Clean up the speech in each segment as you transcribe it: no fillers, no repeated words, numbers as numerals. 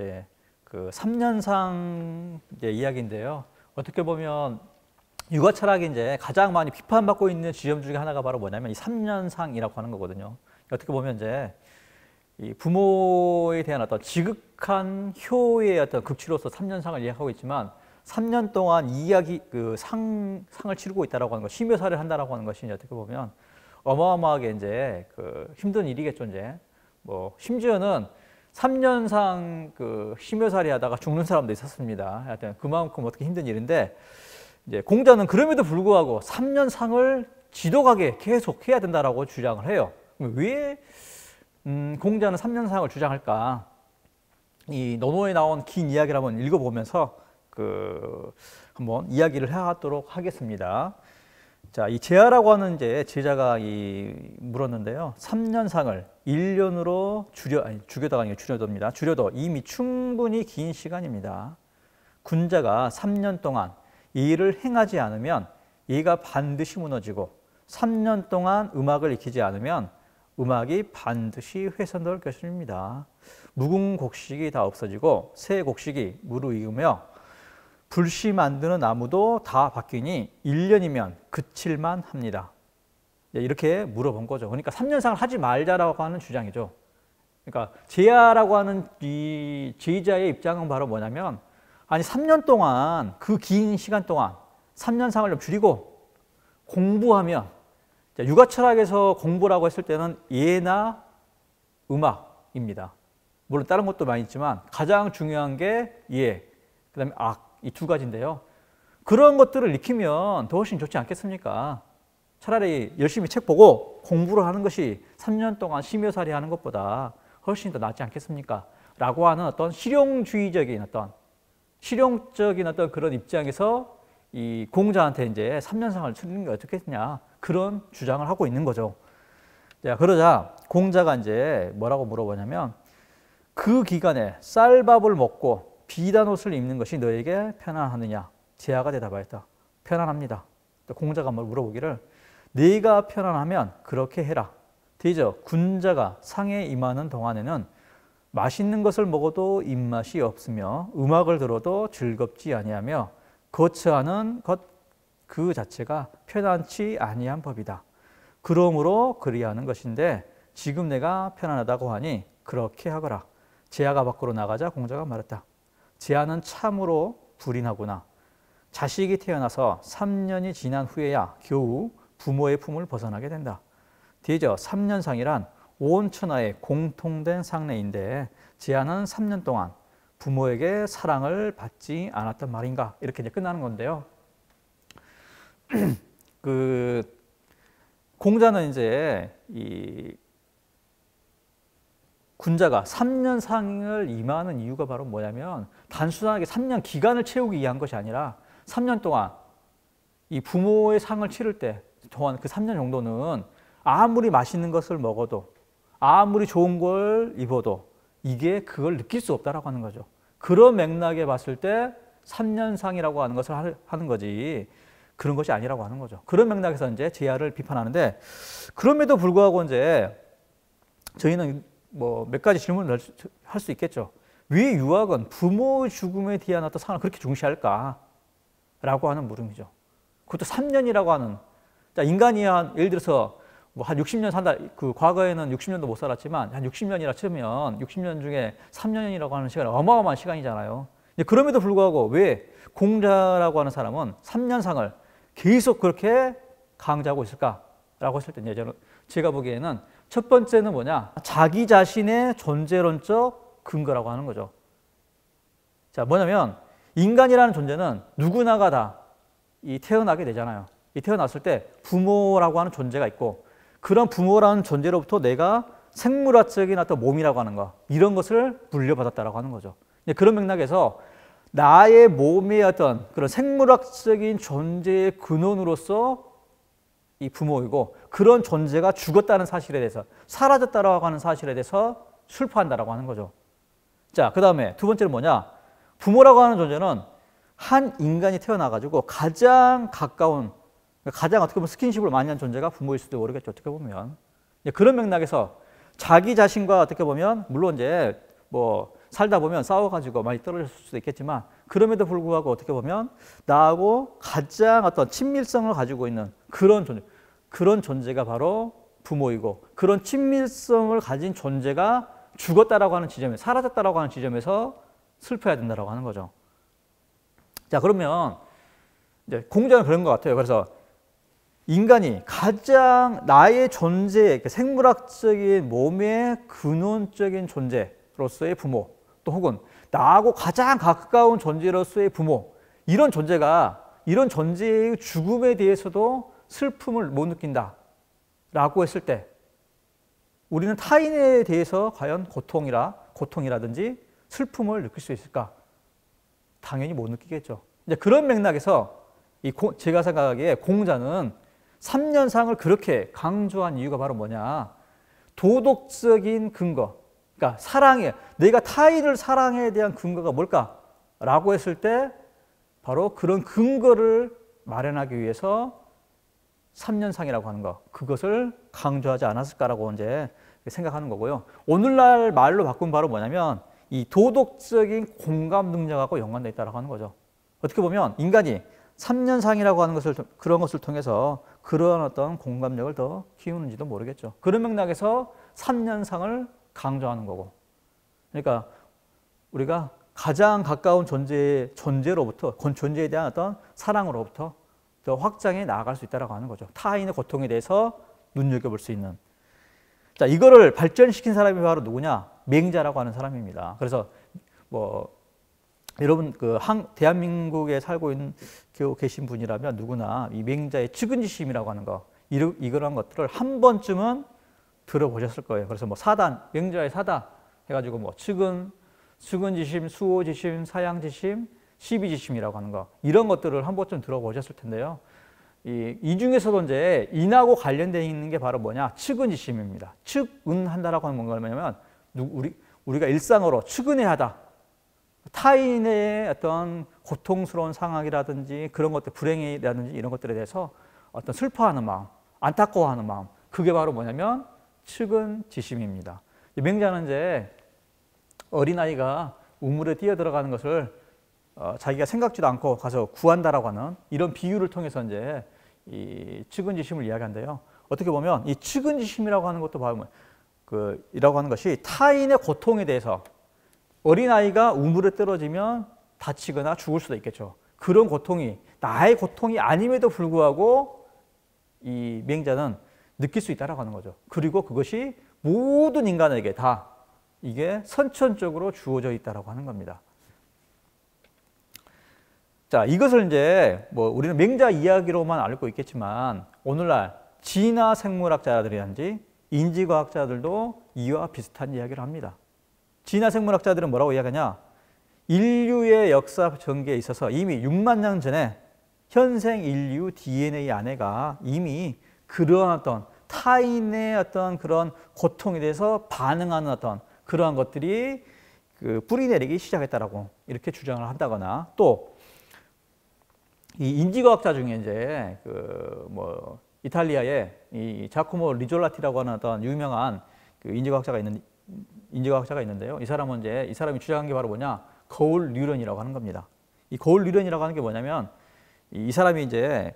이제 그 3년상 이제 이야기인데요. 어떻게 보면 육아 철학이 이제 가장 많이 비판받고 있는 지점 중에 하나가 바로 뭐냐면 이 3년상이라고 하는 거거든요. 어떻게 보면 이제 이 부모에 대한 어떤 지극한 효의 어떤 극치로서 3년상을 이야기하고 있지만 3년 동안 상을 치르고 있다라고 하는 것, 심효사를 한다라고 하는 것이 어떻게 보면 어마어마하게 이제 그 힘든 일이겠죠. 이제 뭐 심지어는 3년상 그 심효살이 하다가 죽는 사람도 있었습니다. 하여튼 그만큼 어떻게 힘든 일인데 이제 공자는 그럼에도 불구하고 3년상을 지독하게 계속 해야 된다라고 주장을 해요. 왜 공자는 3년상을 주장할까? 이 논어에 나온 긴 이야기를 한번 읽어보면서 한번 이야기를 하도록 하겠습니다. 자, 이 제하라고 하는 이제 제자가 물었는데요. 3년상을 1년으로 줄여다가 아니고 줄여도입니다. 줄여도 이미 충분히 긴 시간입니다. 군자가 3년 동안 일을 행하지 않으면 얘가 반드시 무너지고 3년 동안 음악을 익히지 않으면 음악이 반드시 훼손될 것입니다. 무궁곡식이 다 없어지고 새 곡식이 무르익으며 불씨 만드는 나무도 다 바뀌니 1년이면 그칠만 합니다. 이렇게 물어본 거죠. 그러니까 3년상을 하지 말자라고 하는 주장이죠. 그러니까 제하라고 하는 이 제자의 입장은 바로 뭐냐면 아니 3년 동안 그 긴 시간 동안 3년상을 좀 줄이고 공부하면 육아 철학에서 공부라고 했을 때는 예나 음악입니다. 물론 다른 것도 많이 있지만 가장 중요한 게 예, 그다음에 악, 이 두 가지인데요. 그런 것들을 익히면 더 훨씬 좋지 않겠습니까? 차라리 열심히 책 보고 공부를 하는 것이 3년 동안 심효살이 하는 것보다 훨씬 더 낫지 않겠습니까? 라고 하는 어떤 실용적인 어떤 그런 입장에서 이 공자한테 이제 3년상을 치르는 게 어떻겠냐, 그런 주장을 하고 있는 거죠. 자, 그러자 공자가 이제 뭐라고 물어보냐면 그 기간에 쌀밥을 먹고 비단 옷을 입는 것이 너에게 편안하느냐? 제하가 대답하였다. 편안합니다. 또 공자가 물어보기를 네가 편안하면 그렇게 해라. 되죠? 군자가 상에 임하는 동안에는 맛있는 것을 먹어도 입맛이 없으며 음악을 들어도 즐겁지 아니하며 거처하는 것 그 자체가 편안치 아니한 법이다. 그러므로 그리하는 것인데 지금 내가 편안하다고 하니 그렇게 하거라. 제하가 밖으로 나가자 공자가 말했다. 제하는 참으로 불인하구나. 자식이 태어나서 3년이 지난 후에야 겨우 부모의 품을 벗어나게 된다. 되죠? 3년상이란 온 천하에 공통된 상례인데 제하는 3년 동안 부모에게 사랑을 받지 않았단 말인가? 이렇게 이제 끝나는 건데요. 공자는 이제 이 군자가 3년상을 임하는 이유가 바로 뭐냐면 단순하게 3년 기간을 채우기 위한 것이 아니라 3년 동안 이 부모의 상을 치를 때 동안 그 3년 정도는 아무리 맛있는 것을 먹어도 아무리 좋은 걸 입어도 이게 그걸 느낄 수 없다라고 하는 거죠. 그런 맥락에 봤을 때 3년상이라고 하는 것을 하는 거지 그런 것이 아니라고 하는 거죠. 그런 맥락에서 이제 제하를 비판하는데 그럼에도 불구하고 이제 저희는 뭐 몇 가지 질문을 할 수 있겠죠. 왜 유학은 부모 죽음에 대한 어떤 상을 그렇게 중시할까? 라고 하는 물음이죠. 그것도 3년이라고 하는, 인간이 예를 들어서 뭐 한 60년 산다, 과거에는 60년도 못 살았지만 한 60년이라 치면 60년 중에 3년이라고 하는 시간은 어마어마한 시간이잖아요. 그럼에도 불구하고 왜 공자라고 하는 사람은 3년상을 계속 그렇게 강조하고 있을까라고 했을 때 제가 보기에는 첫 번째는 뭐냐? 자기 자신의 존재론적 근거라고 하는 거죠. 자, 뭐냐면 인간이라는 존재는 누구나가 다 태어나게 되잖아요. 태어났을 때 부모라고 하는 존재가 있고 그런 부모라는 존재로부터 내가 생물학적인 어떤 몸이라고 하는 거 이런 것을 물려받았다라고 하는 거죠. 그런 맥락에서 나의 몸의 어떤 그런 생물학적인 존재의 근원으로서 이 부모이고 그런 존재가 죽었다는 사실에 대해서 사라졌다라고 하는 사실에 대해서 슬퍼한다라고 하는 거죠. 자, 그 다음에 두 번째는 뭐냐? 부모라고 하는 존재는 한 인간이 태어나가지고 가장 가까운 가장 어떻게 보면 스킨십을 많이 한 존재가 부모일 수도 모르겠죠. 어떻게 보면 그런 맥락에서 자기 자신과 어떻게 보면 물론 이제 뭐 살다 보면 싸워가지고 많이 떨어질 수도 있겠지만 그럼에도 불구하고 어떻게 보면 나하고 가장 어떤 친밀성을 가지고 있는 그런 존재가 바로 부모이고 그런 친밀성을 가진 존재가 죽었다라고 하는 지점에 사라졌다라고 하는 지점에서 슬퍼야 된다라고 하는 거죠. 자, 그러면 이제 공자는 그런 것 같아요. 그래서 인간이 가장 나의 존재, 생물학적인 몸의 근원적인 존재로서의 부모, 또 혹은 나하고 가장 가까운 존재로서의 부모, 이런 존재의 죽음에 대해서도 슬픔을 못 느낀다라고 했을 때 우리는 타인에 대해서 과연 고통이라든지 슬픔을 느낄 수 있을까? 당연히 못 느끼겠죠. 이제 그런 맥락에서 제가 생각하기에 공자는 3년상을 그렇게 강조한 이유가 바로 뭐냐? 도덕적인 근거, 그러니까 내가 타인을 사랑에 대한 근거가 뭘까라고 했을 때 바로 그런 근거를 마련하기 위해서 3년상이라고 하는 거, 그것을 강조하지 않았을까라고 이제 생각하는 거고요. 오늘날 말로 바꾼 바로 뭐냐면 이 도덕적인 공감 능력하고 연관되어 있다고 하는 거죠. 어떻게 보면 인간이 3년상이라고 하는 그런 것을 통해서 그런 어떤 공감력을 더 키우는지도 모르겠죠. 그런 맥락에서 3년상을 강조하는 거고. 그러니까 우리가 가장 가까운 존재로부터, 존재에 대한 어떤 사랑으로부터 더 확장해 나아갈 수 있다고 하는 거죠. 타인의 고통에 대해서 눈여겨볼 수 있는. 자, 이거를 발전시킨 사람이 바로 누구냐? 맹자라고 하는 사람입니다. 그래서 여러분 대한민국에 살고 계신 분이라면 누구나 이 맹자의 측은지심이라고 하는 거, 이런 것들을 한 번쯤은 들어보셨을 거예요. 그래서 맹자의 사다 해가지고 측은지심, 수호지심, 사양지심, 시비지심이라고 하는 거, 이런 것들을 한 번쯤 들어보셨을 텐데요. 이 중에서도 이제 인하고 관련되어 있는 게 바로 뭐냐? 측은지심입니다. 측은한다라고 하는 건 뭐냐면 우리가 일상으로 측은해야 하다. 타인의 어떤 고통스러운 상황이라든지 그런 것들, 불행이라든지 이런 것들에 대해서 어떤 슬퍼하는 마음, 안타까워하는 마음, 그게 바로 뭐냐면 측은지심입니다. 맹자는 이제 어린아이가 우물에 뛰어들어가는 것을 자기가 생각지도 않고 가서 구한다라고 하는 이런 비유를 통해서 이제 이 측은지심을 이야기한대요. 어떻게 보면 이 측은지심이라고 하는 것도 바로 이라고 하는 것이 타인의 고통에 대해서 어린아이가 우물에 떨어지면 다치거나 죽을 수도 있겠죠. 그런 고통이 나의 고통이 아님에도 불구하고 이 맹자는 느낄 수 있다라고 하는 거죠. 그리고 그것이 모든 인간에게 다 이게 선천적으로 주어져 있다라고 하는 겁니다. 자, 이것을 이제 우리는 맹자 이야기로만 알고 있겠지만 오늘날 진화 생물학자들이란지 인지과학자들도 이와 비슷한 이야기를 합니다. 진화 생물학자들은 뭐라고 이야기하냐? 인류의 역사 전개에 있어서 이미 6만 년 전에 현생 인류 DNA 안에가 이미 그러한 어떤 타인의 어떤 그런 고통에 대해서 반응하는 어떤 그러한 것들이 뿌리내리기 시작했다라고 이렇게 주장을 한다거나, 또 이 인지과학자 중에 이제 이탈리아의 이 자코모 리졸라티라고 하는 어떤 유명한 인지과학자가 있는데요. 이 사람이 주장한 게 바로 뭐냐? 거울 뉴런이라고 하는 겁니다. 이 거울 뉴런이라고 하는 게 뭐냐면 이 사람이 이제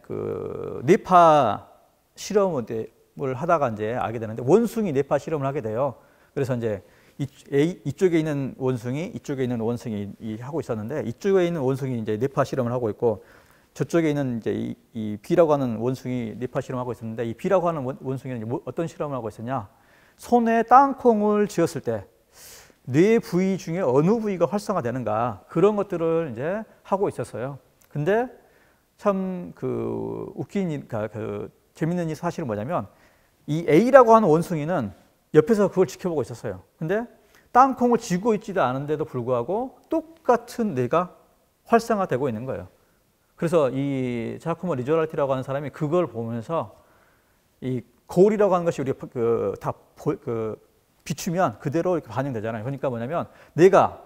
뇌파 실험을 하다가 이제 알게 되는데 원숭이 뇌파 실험을 하게 돼요. 그래서 이제 이쪽에 있는 원숭이, 이쪽에 있는 원숭이 하고 있었는데 이쪽에 있는 원숭이 이제 뇌파 실험을 하고 있고 저쪽에 있는 이제 이 B라고 하는 원숭이 뇌파 실험을 하고 있었는데 이 B라고 하는 원숭이는 어떤 실험을 하고 있었냐? 손에 땅콩을 쥐었을 때 뇌 부위 중에 어느 부위가 활성화되는가, 그런 것들을 이제 하고 있었어요. 근데 참 재밌는 사실은 뭐냐면 이 A라고 하는 원숭이는 옆에서 그걸 지켜보고 있었어요. 근데 땅콩을 쥐고 있지도 않은데도 불구하고 똑같은 뇌가 활성화되고 있는 거예요. 그래서 이 자코모 리조랄티라고 하는 사람이 그걸 보면서 이 거울이라고 하는 것이 우리가 비추면 그대로 이렇게 반영되잖아요. 그러니까 뭐냐면 내가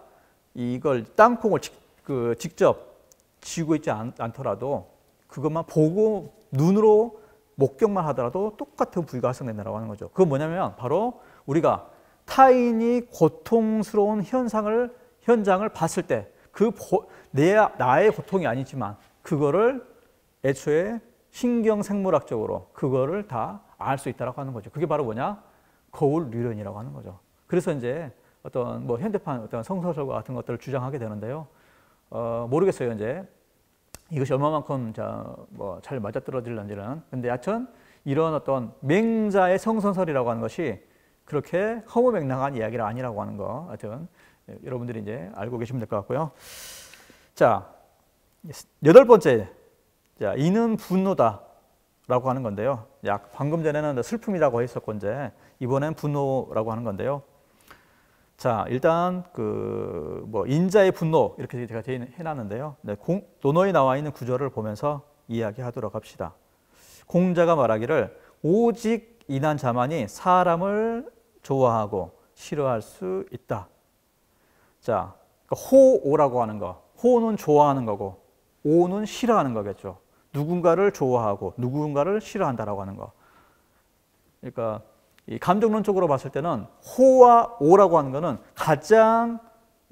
이걸 땅콩을 직접 쥐고 있지 않더라도 그것만 보고 눈으로 목격만 하더라도 똑같은 부위가 활성된다고 하는 거죠. 그건 뭐냐면 바로 우리가 타인이 고통스러운 현장을 봤을 때 나의 고통이 아니지만 그거를 애초에 신경생물학적으로 그거를 다 알 수 있다라고 하는 거죠. 그게 바로 뭐냐? 거울 유련이라고 하는 거죠. 그래서 이제 어떤 뭐 현대판 어떤 성서설과 같은 것들을 주장하게 되는데요. 모르겠어요. 이제 이것이 얼마만큼 뭐 잘 맞아떨어질런지는. 근데 하여튼 이런 어떤 맹자의 성선설이라고 하는 것이 그렇게 허무맹랑한 이야기가 아니라고 하는 거. 하여튼 여러분들이 이제 알고 계시면 될 것 같고요. 자, 8번째. 자, 이는 분노다라고 하는 건데요. 방금 전에는 슬픔이라고 했었고 이제 이번엔 분노라고 하는 건데요. 자, 일단 뭐 인자의 분노 이렇게 제가 해놨는데요. 네, 논어에 나와 있는 구절을 보면서 이야기하도록 합시다. 공자가 말하기를 오직 인한 자만이 사람을 좋아하고 싫어할 수 있다. 자, 호오라고 하는 거. 호는 좋아하는 거고 오는 싫어하는 거겠죠. 누군가를 좋아하고 누군가를 싫어한다라고 하는 거. 그러니까 이 감정론적으로 봤을 때는 호와 오라고 하는 거는 가장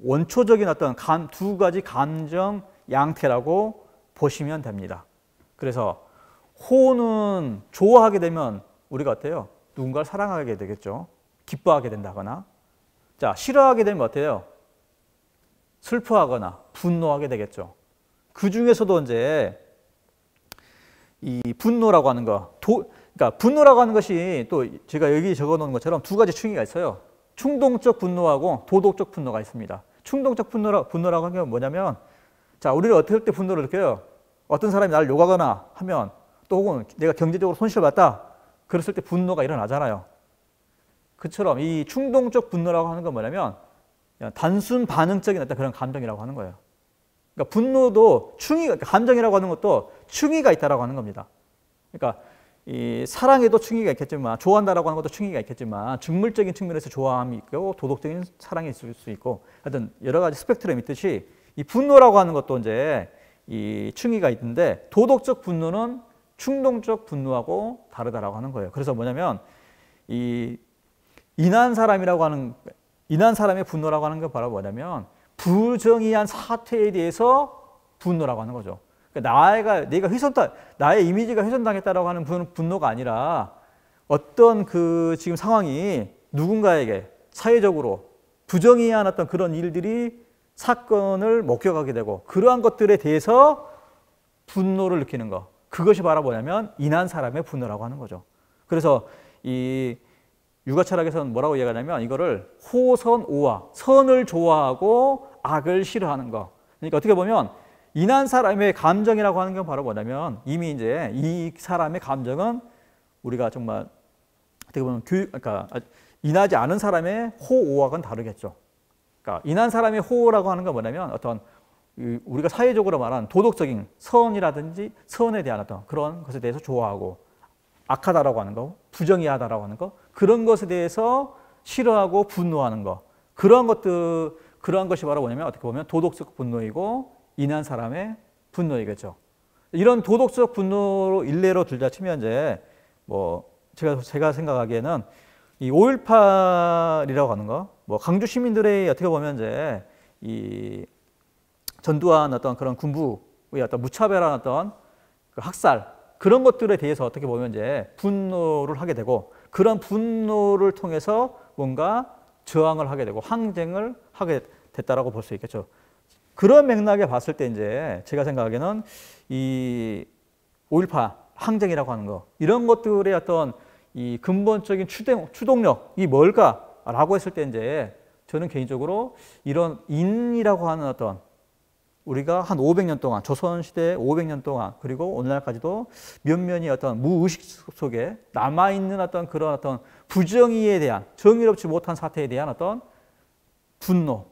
원초적인 어떤 두 가지 감정 양태라고 보시면 됩니다. 그래서 호는 좋아하게 되면 우리가 어때요? 누군가를 사랑하게 되겠죠. 기뻐하게 된다거나. 자, 싫어하게 되면 어때요? 슬퍼하거나 분노하게 되겠죠. 그 중에서도 이제 이 분노라고 하는 거, 그러니까 분노라고 하는 것이 또 제가 여기 적어 놓은 것처럼 두 가지 층위가 있어요. 충동적 분노하고 도덕적 분노가 있습니다. 충동적 분노라고 하는 게 뭐냐면, 자, 우리를 어떨 때 분노를 느껴요? 어떤 사람이 나를 욕하거나 하면, 또 혹은 내가 경제적으로 손실을 봤다. 그랬을 때 분노가 일어나잖아요. 그처럼 이 충동적 분노라고 하는 건 뭐냐면 단순 반응적인 어떤 그런 감정이라고 하는 거예요. 그러니까 분노도 감정이라고 하는 것도 층위가 있다라고 하는 겁니다. 그러니까 이 사랑에도 층위가 있겠지만, 좋아한다라고 하는 것도 층위가 있겠지만, 직물적인 측면에서 좋아함이 있고 도덕적인 사랑이 있을 수 있고, 하여튼 여러 가지 스펙트럼이 있듯이 이 분노라고 하는 것도 이제 이 층위가 있는데, 도덕적 분노는 충동적 분노하고 다르다라고 하는 거예요. 그래서 뭐냐면 인한 사람의 분노라고 하는 게 바로 뭐냐면 부정의한 사태에 대해서 분노라고 하는 거죠. 그러니까 나의 이미지가 훼손당했다라고 하는 분노가 아니라 어떤 지금 상황이 누군가에게 사회적으로 부정의한 어떤 그런 일들이 사건을 목격하게 되고 그러한 것들에 대해서 분노를 느끼는 거. 그것이 바로 뭐냐면 인한 사람의 분노라고 하는 거죠. 그래서 이 유가철학에서는 뭐라고 이야기하냐면 이거를 호선오화, 선을 좋아하고 악을 싫어하는 거. 그러니까 어떻게 보면 인한 사람의 감정이라고 하는 건 바로 뭐냐면 이미 이제 이 사람의 감정은 우리가 정말 어떻게 보면 그러니까 인하지 않은 사람의 호오와는 다르겠죠. 그러니까 인한 사람의 호라고 하는 건 뭐냐면 어떤 우리가 사회적으로 말하는 도덕적인 선이라든지 선에 대한 어떤 그런 것에 대해서 좋아하고 악하다라고 하는 거, 부정의하다라고 하는 거, 그런 것에 대해서 싫어하고 분노하는 거, 그러한 것이 바로 뭐냐면 어떻게 보면 도덕적 분노이고 인한 사람의 분노이겠죠. 이런 도덕적 분노로 일례로 들자 치면 이제 뭐 제가 생각하기에는 이 5.18이라고 하는 거, 뭐 강주 시민들의 어떻게 보면 이제 이 전두환 어떤 그런 군부의 어떤 무차별한 어떤 그 학살 그런 것들에 대해서 어떻게 보면 이제 분노를 하게 되고 그런 분노를 통해서 뭔가 저항을 하게 되고 항쟁을 하게 됐다라고 볼 수 있겠죠. 그런 맥락에 봤을 때 이제 제가 생각하기에는 이 5.18 항쟁이라고 하는 거 이런 것들의 어떤 이 근본적인 추동력이 뭘까라고 했을 때 이제 저는 개인적으로 이런 인이라고 하는 어떤 우리가 한 500년 동안 조선시대 500년 동안 그리고 오늘날까지도 면면이 어떤 무의식 속에 남아있는 어떤 그런 어떤 부정의에 대한 정의롭지 못한 사태에 대한 어떤 분노,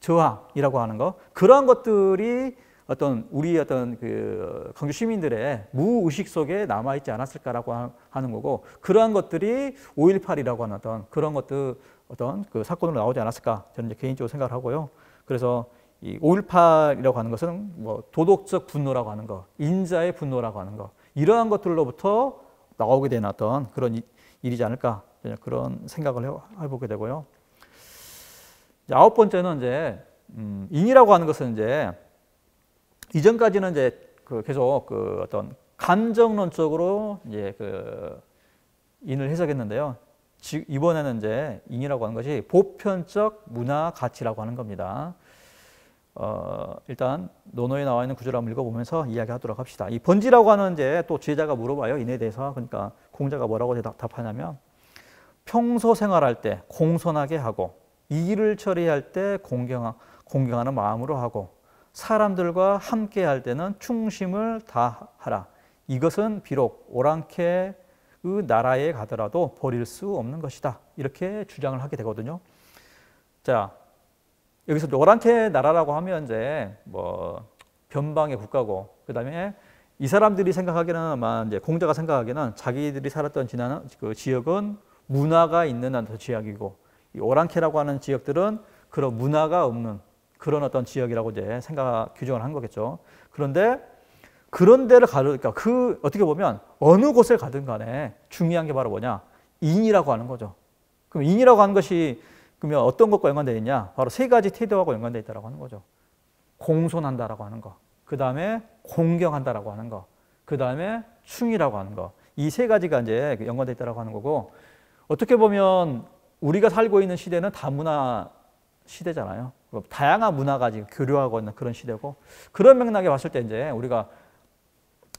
저항이라고 하는 거 그러한 것들이 어떤 우리 어떤 그 광주 시민들의 무의식 속에 남아있지 않았을까라고 하는 거고 그러한 것들이 5.18이라고 하는 어떤 그런 것들 어떤 그 사건으로 나오지 않았을까 저는 이제 개인적으로 생각을 하고요. 그래서 이 5.18이라고 하는 것은 뭐 도덕적 분노라고 하는 거, 인자의 분노라고 하는 거 이러한 것들로부터 나오게 된 어떤 그런 일이지 않을까 그런 생각을 해보게 되고요. 이제 아홉 번째는 이제 인이라고 하는 것은 이제 이전까지는 이제 계속 어떤 감정론적으로 이제 인을 해석했는데요. 이번에는 이제 인이라고 하는 것이 보편적 문화 가치라고 하는 겁니다. 일단 논어에 나와 있는 구절을 한번 읽어보면서 이야기하도록 합시다. 이 번지라고 하는 이제 또 지혜자가 물어봐요. 인에 대해서. 그러니까 공자가 뭐라고 답하냐면 평소 생활할 때 공손하게 하고 일을 처리할 때 공경하는 마음으로 하고 사람들과 함께 할 때는 충심을 다하라. 이것은 비록 오랑캐의 나라에 가더라도 버릴 수 없는 것이다. 이렇게 주장을 하게 되거든요. 자, 여기서 오랑캐 나라라고 하면 이제 뭐 변방의 국가고, 그 다음에 이 사람들이 생각하기에는 아마 이제 공자가 생각하기에는 자기들이 살았던 그 지역은 문화가 있는 지역이고, 이 오랑캐라고 하는 지역들은 그런 문화가 없는 그런 어떤 지역이라고 이제 규정을 한 거겠죠. 그런데 그런 데를 가니까 어떻게 보면 어느 곳을 가든 간에 중요한 게 바로 뭐냐? 인이라고 하는 거죠. 그럼 인이라고 하는 것이 그러면 어떤 것과 연관되어 있냐? 바로 세 가지 태도하고 연관되어 있다고 하는 거죠. 공손한다라고 하는 거, 그 다음에 공경한다라고 하는 거, 그 다음에 충이라고 하는 거. 이 세 가지가 이제 연관되어 있다고 하는 거고, 어떻게 보면 우리가 살고 있는 시대는 다문화 시대잖아요. 다양한 문화가 지금 교류하고 있는 그런 시대고, 그런 맥락에 봤을 때 이제 우리가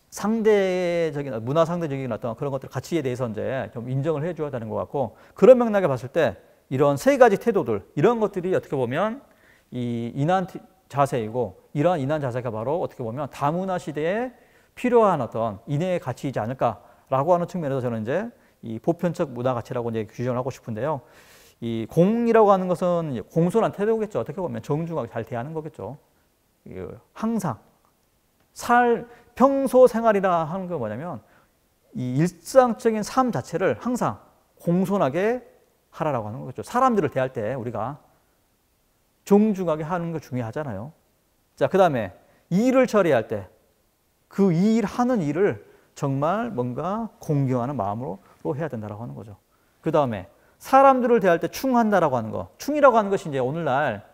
상대적인 문화 상대적인 어떤 그런 것들 가치에 대해서 이제 좀 인정을 해줘야 되는 것 같고, 그런 맥락에 봤을 때 이런 세 가지 태도들, 이런 것들이 어떻게 보면 이 인한 자세이고, 이러한 인한 자세가 바로 어떻게 보면 다문화 시대에 필요한 어떤 인의 가치이지 않을까라고 하는 측면에서 저는 이제 이 보편적 문화 가치라고 이제 규정을 하고 싶은데요. 이 공이라고 하는 것은 공손한 태도겠죠. 어떻게 보면 정중하게 잘 대하는 거겠죠. 항상 평소 생활이라 하는 건 뭐냐면 이 일상적인 삶 자체를 항상 공손하게 하라라고 하는 거죠. 사람들을 대할 때 우리가 정중하게 하는 거 중요하잖아요. 자, 그 다음에 일을 처리할 때 그 하는 일을 정말 뭔가 공경하는 마음으로 해야 된다라고 하는 거죠. 그 다음에 사람들을 대할 때 충한다라고 하는 거. 충이라고 하는 것이 이제 오늘날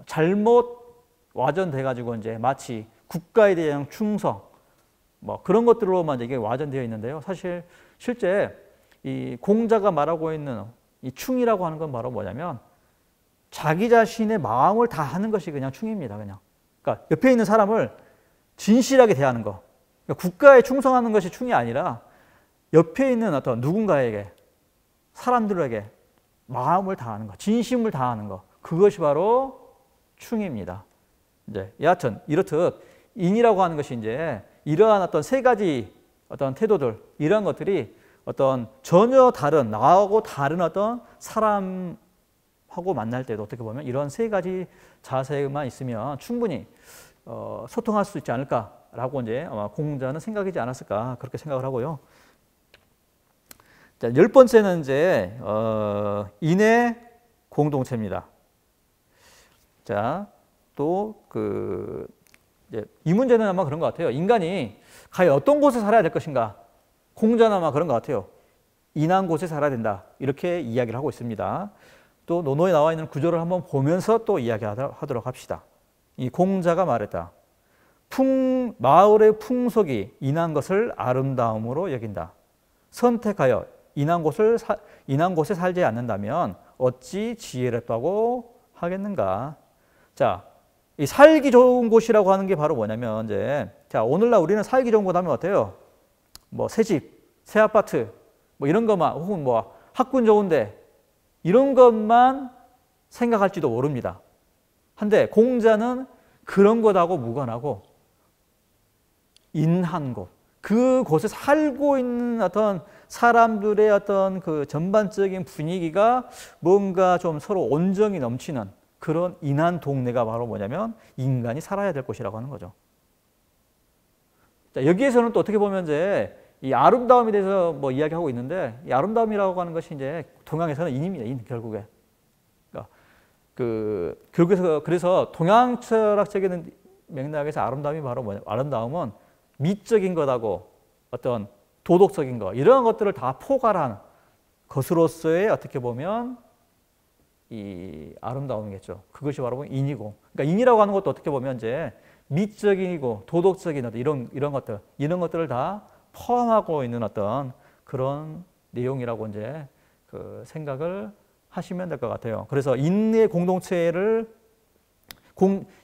잘못 와전돼 가지고 이제 마치 국가에 대한 충성 뭐 그런 것들로만 이게 와전되어 있는데요. 사실 실제 이 공자가 말하고 있는 이 충이라고 하는 건 바로 뭐냐면 자기 자신의 마음을 다하는 것이 그냥 충입니다. 그냥. 그러니까 옆에 있는 사람을 진실하게 대하는 거. 그러니까 국가에 충성하는 것이 충이 아니라 옆에 있는 어떤 누군가에게 사람들에게 마음을 다하는 거, 진심을 다하는 거, 그것이 바로 충입니다. 이제 여하튼 이렇듯 인이라고 하는 것이 이제 이러한 어떤 세 가지 어떤 태도들, 이러한 것들이 어떤 전혀 다른 나하고 다른 어떤 사람하고 만날 때도 어떻게 보면 이런 세 가지 자세만 있으면 충분히 소통할 수 있지 않을까라고 이제 아마 공자는 생각이지 않았을까 그렇게 생각을 하고요. 자, 10번째는 이제 인의 공동체입니다. 자, 또 이 문제는 아마 그런 것 같아요. 인간이 과연 어떤 곳에 살아야 될 것인가? 공자는 아마 그런 것 같아요. 인한 곳에 살아야 된다. 이렇게 이야기를 하고 있습니다. 또 논어에 나와 있는 구절을 한번 보면서 또 이야기하도록 합시다. 이 공자가 말했다. 마을의 풍속이 인한 것을 아름다움으로 여긴다. 선택하여 인한 곳에 살지 않는다면 어찌 지혜롭다고 하겠는가? 자, 이 살기 좋은 곳이라고 하는 게 바로 뭐냐면 자, 오늘날 우리는 살기 좋은 곳 하면 어때요? 뭐 새 집, 새 아파트, 뭐 이런 것만, 혹은 뭐 학군 좋은데 이런 것만 생각할지도 모릅니다. 한데 공자는 그런 것하고 무관하고 인한 곳, 그곳에 살고 있는 어떤 사람들의 어떤 그 전반적인 분위기가 뭔가 좀 서로 온정이 넘치는 그런 인한 동네가 바로 뭐냐면 인간이 살아야 될 곳이라고 하는 거죠. 자, 여기에서는 또 어떻게 보면 이 아름다움에 대해서 뭐 이야기하고 있는데, 이 아름다움이라고 하는 것이 이제 동양에서는 인입니다. 인, 결국에. 그러니까 그래서 동양 철학적인 맥락에서 아름다움이 바로 뭐냐? 아름다움은 미적인 것하고 어떤 도덕적인 것, 이런 것들을 다 포괄한 것으로서의 어떻게 보면 이 아름다움이겠죠. 그것이 바로 인이고, 그러니까 인이라고 하는 것도 어떻게 보면 이제 미적인이고 도덕적인 어떤 이런 것들을 다 포함하고 있는 어떤 그런 내용이라고 이제 그 생각을 하시면 될 것 같아요. 그래서 인의 공동체를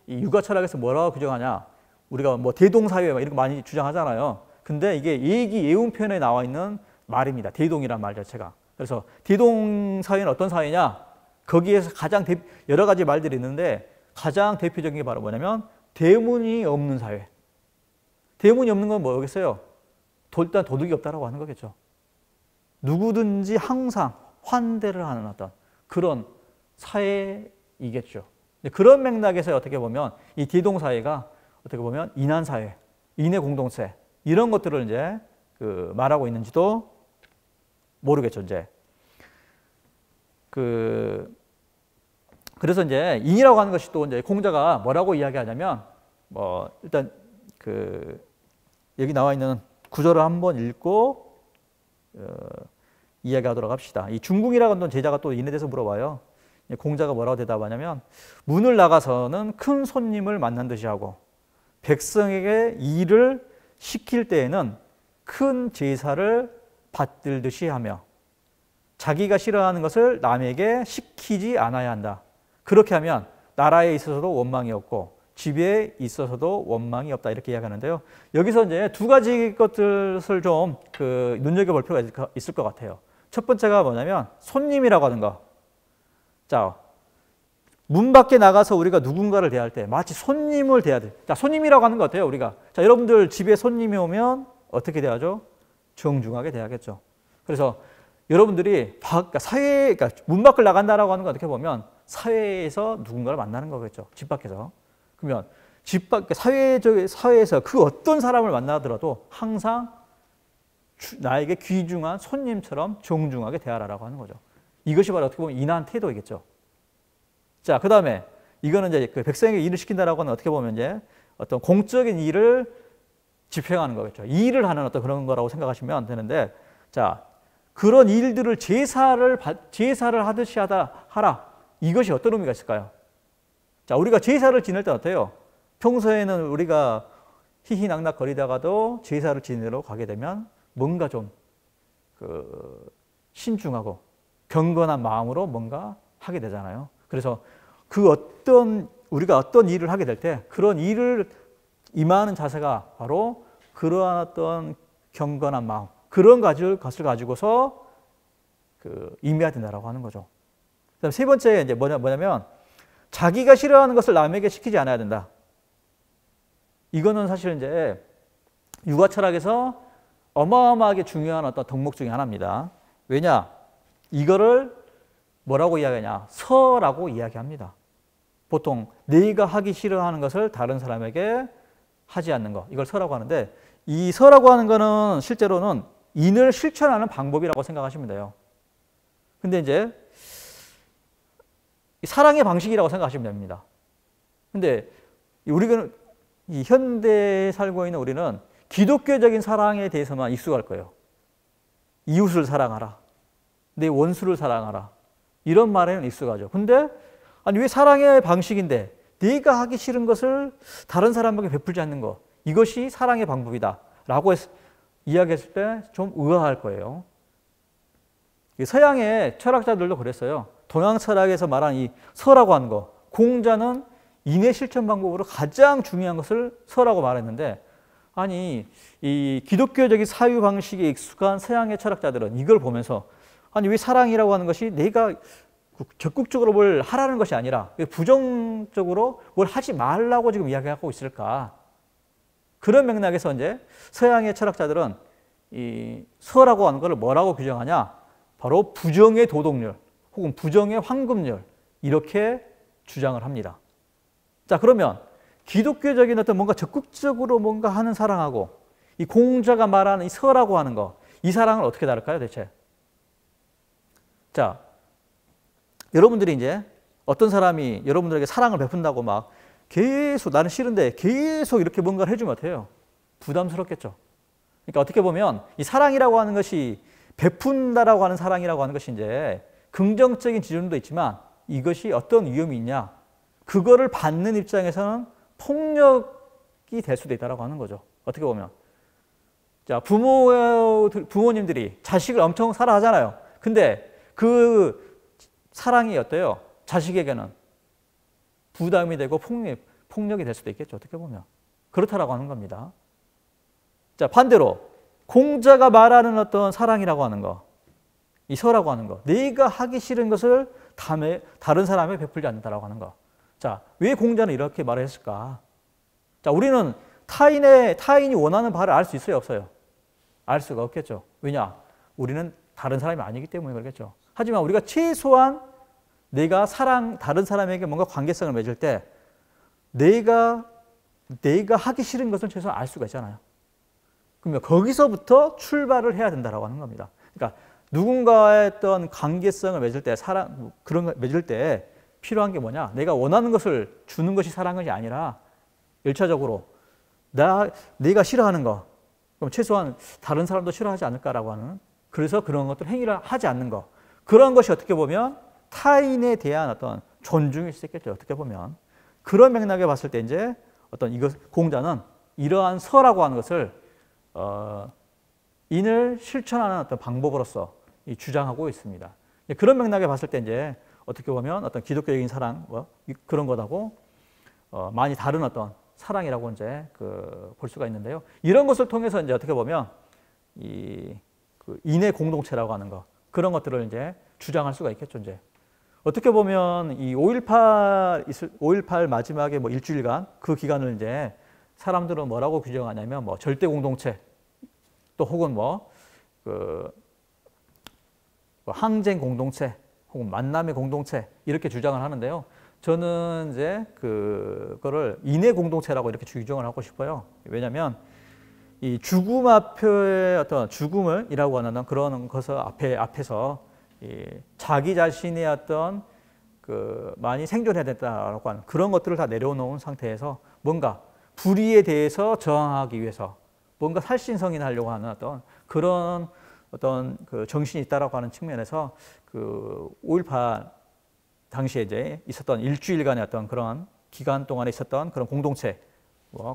이 육아 철학에서 뭐라고 규정하냐? 우리가 뭐 대동사회 이런 거 많이 주장하잖아요. 근데 이게 얘기 예운편에 나와 있는 말입니다. 대동이란 말 자체가. 그래서 대동사회는 어떤 사회냐? 거기에서 가장 여러 가지 말들이 있는데 가장 대표적인 게 바로 뭐냐면 대문이 없는 사회. 대문이 없는 건 뭐겠어요? 일단 도둑이 없다라고 하는 거겠죠. 누구든지 항상 환대를 하는 어떤 그런 사회이겠죠. 그런 맥락에서 어떻게 보면 이 대동사회가 어떻게 보면 인한사회, 인의 공동체 이런 것들을 이제 그 말하고 있는지도 모르겠죠. 이제 그래서 이제 인이라고 하는 것이 또 이제 공자가 뭐라고 이야기하냐면 뭐 일단 여기 나와 있는 구절을 한번 읽고 이야기하도록 합시다. 이 중궁이라고 하는 제자가 또 인에 대해서 물어봐요. 공자가 뭐라고 대답하냐면 문을 나가서는 큰 손님을 만난 듯이 하고 백성에게 일을 시킬 때에는 큰 제사를 받들듯이 하며 자기가 싫어하는 것을 남에게 시키지 않아야 한다. 그렇게 하면 나라에 있어서도 원망이 없고 집에 있어서도 원망이 없다. 이렇게 이야기하는데요. 여기서 이제 두 가지 것들을 좀 눈여겨볼 필요가 있을 것 같아요. 첫 번째가 뭐냐면 손님이라고 하는 거. 자, 문 밖에 나가서 우리가 누군가를 대할 때 마치 손님을 대해야 돼. 자, 손님이라고 하는 거 어때요? 우리가. 자, 여러분들 집에 손님이 오면 어떻게 대하죠? 정중하게 대하겠죠. 그래서 여러분들이 그러니까 문 밖을 나간다라고 하는 거 어떻게 보면 사회에서 누군가를 만나는 거겠죠. 집 밖에서. 그러면 집 밖, 사회에서 그 어떤 사람을 만나더라도 항상 나에게 귀중한 손님처럼 정중하게 대하라라고 하는 거죠. 이것이 바로 어떻게 보면 인한 태도이겠죠. 자, 그 다음에 이거는 이제 그 백성에게 일을 시킨다라고 하는 어떻게 보면 이제 어떤 공적인 일을 집행하는 거겠죠. 일을 하는 어떤 그런 거라고 생각하시면 되는데, 자, 그런 일들을 제사를 하듯이 하라. 이것이 어떤 의미가 있을까요? 자, 우리가 제사를 지낼 때 어때요? 평소에는 우리가 희희낙낙 거리다가도 제사를 지내러 가게 되면 뭔가 좀 신중하고 경건한 마음으로 뭔가 하게 되잖아요. 그래서 우리가 어떤 일을 하게 될 때 그런 일을 임하는 자세가 바로 그러한 어떤 경건한 마음, 그런 것을 가지고서 임해야 된다라고 하는 거죠. 그다음 세 번째 이제 뭐냐면 자기가 싫어하는 것을 남에게 시키지 않아야 된다. 이거는 사실 이제 육아 철학에서 어마어마하게 중요한 어떤 덕목 중에 하나입니다. 왜냐? 이거를 뭐라고 이야기하냐? 서라고 이야기합니다. 보통 내가 하기 싫어하는 것을 다른 사람에게 하지 않는 것, 이걸 서라고 하는데, 이 서라고 하는 거는 실제로는 인을 실천하는 방법이라고 생각하시면 돼요. 근데 이제 사랑의 방식이라고 생각하시면 됩니다. 근데 우리가 이 현대에 살고 있는 우리는 기독교적인 사랑에 대해서만 익숙할 거예요. 이웃을 사랑하라. 내 원수를 사랑하라. 이런 말에는 익숙하죠. 근데 아니 왜 사랑의 방식인데 내가 하기 싫은 것을 다른 사람에게 베풀지 않는 것, 이것이 사랑의 방법이다 라고 이야기했을 때 좀 의아할 거예요. 서양의 철학자들도 그랬어요. 동양 철학에서 말한 이 서라고 하는 거, 공자는 인의 실천 방법으로 가장 중요한 것을 서라고 말했는데, 아니 이 기독교적인 사유 방식에 익숙한 서양의 철학자들은 이걸 보면서 아니 왜 사랑이라고 하는 것이 내가 적극적으로 뭘 하라는 것이 아니라 부정적으로 뭘 하지 말라고 지금 이야기하고 있을까? 그런 맥락에서 이제 서양의 철학자들은 이 서라고 하는 것을 뭐라고 규정하냐? 바로 부정의 도덕률 혹은 부정의 황금률, 이렇게 주장을 합니다. 자, 그러면 기독교적인 어떤 뭔가 적극적으로 뭔가 하는 사랑하고 이 공자가 말하는 이 서라고 하는 거, 이 사랑은 어떻게 다를까요, 대체? 자, 여러분들이 이제 어떤 사람이 여러분들에게 사랑을 베푼다고 막 계속 나는 싫은데 계속 이렇게 뭔가를 해주면 어때요? 부담스럽겠죠. 그러니까 어떻게 보면 이 사랑이라고 하는 것이 베푼다라고 하는 사랑이라고 하는 것이 이제 긍정적인 지점도 있지만 이것이 어떤 위험이 있냐. 그거를 받는 입장에서는 폭력이 될 수도 있다고 하는 거죠. 어떻게 보면. 자, 부모님들이 자식을 엄청 사랑하잖아요. 근데 그 사랑이 어때요? 자식에게는 부담이 되고 폭력이 될 수도 있겠죠. 어떻게 보면. 그렇다라고 하는 겁니다. 자, 반대로 공자가 말하는 어떤 사랑이라고 하는 거, 이 서라고 하는 거, 내가 하기 싫은 것을 다른 사람에 베풀지 않는다라고 하는 거. 자, 왜 공자는 이렇게 말을 했을까? 자, 우리는 타인이 원하는 바를 알 수 있어요, 없어요? 알 수가 없겠죠. 왜냐? 우리는 다른 사람이 아니기 때문에 그렇겠죠. 하지만 우리가 최소한 내가 다른 사람에게 뭔가 관계성을 맺을 때 내가 하기 싫은 것을 최소한 알 수가 있잖아요. 그러면 거기서부터 출발을 해야 된다라고 하는 겁니다. 그러니까 누군가의 어떤 관계성을 맺을 때 그런 걸 맺을 때 필요한 게 뭐냐? 내가 원하는 것을 주는 것이 사랑이 아니라 1차적으로 내가 싫어하는 거, 그럼 최소한 다른 사람도 싫어하지 않을까라고 하는, 그래서 그런 것들 행위를 하지 않는 거, 그런 것이 어떻게 보면 타인에 대한 어떤 존중일 수 있겠죠. 어떻게 보면 그런 맥락에 봤을 때 이제 어떤 공자는 이러한 서라고 하는 것을 인을 실천하는 어떤 방법으로서 주장하고 있습니다. 그런 맥락에 봤을 때 이제 어떻게 보면 어떤 기독교적인 사랑 그런 것하고 많이 다른 어떤 사랑이라고 이제 볼 수가 있는데요. 이런 것을 통해서 이제 어떻게 보면 인의 공동체라고 하는 거, 그런 것들을 이제 주장할 수가 있겠죠. 이제 어떻게 보면 이 5.18 마지막에 뭐 일주일간 그 기간을 이제 사람들은 뭐라고 규정하냐면 뭐 절대 공동체, 또 혹은 항쟁 공동체, 혹은 만남의 공동체 이렇게 주장을 하는데요. 저는 이제 그거를 인의 공동체라고 이렇게 규정을 하고 싶어요. 왜냐하면 이 죽음 앞에 어떤 죽음을이라고 하는 그런 것을 앞에서 자기 자신의 어떤 많이 생존해야 된다라고 하는 그런 것들을 다 내려놓은 상태에서 뭔가 불의에 대해서 저항하기 위해서 뭔가 살신성인하려고 하는 그런 정신이 있다라고 하는 측면에서 5.18 당시에 이제 있었던 일주일간의 어떤 그런 기간 동안에 있었던 그런 공동체,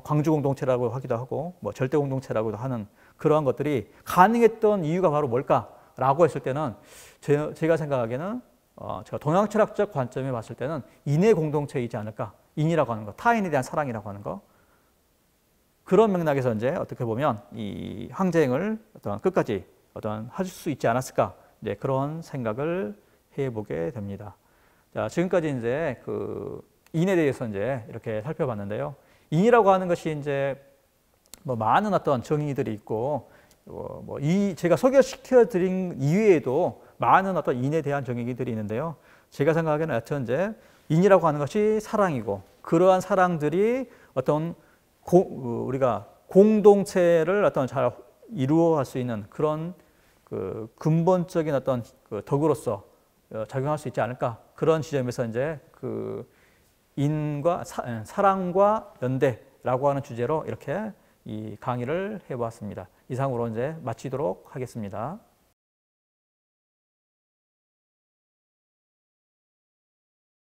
광주 공동체라고 하기도 하고 절대 공동체라고도 하는 그러한 것들이 가능했던 이유가 바로 뭘까라고 했을 때는 제가 생각하기에는 제가 동양 철학적 관점에 봤을 때는 인의 공동체이지 않을까. 인이라고 하는 거, 타인에 대한 사랑이라고 하는 거. 그런 맥락에서 이제 어떻게 보면 이 항쟁을 끝까지 할 수 있지 않았을까. 이제 그런 생각을 해보게 됩니다. 자, 지금까지 이제 인에 대해서 이제 이렇게 살펴봤는데요. 인이라고 하는 것이 이제 많은 어떤 정의들이 있고, 제가 소개시켜 드린 이외에도 많은 어떤 인에 대한 정의들이 있는데요. 제가 생각하기에는 여튼 이제 인이라고 하는 것이 사랑이고, 그러한 사랑들이 어떤 우리가 공동체를 잘 이루어갈 수 있는 그런 근본적인 어떤 덕으로서 작용할 수 있지 않을까. 그런 지점에서 이제 인과 사랑과 연대라고 하는 주제로 이렇게 이 강의를 해보았습니다. 이상으로 이제 마치도록 하겠습니다.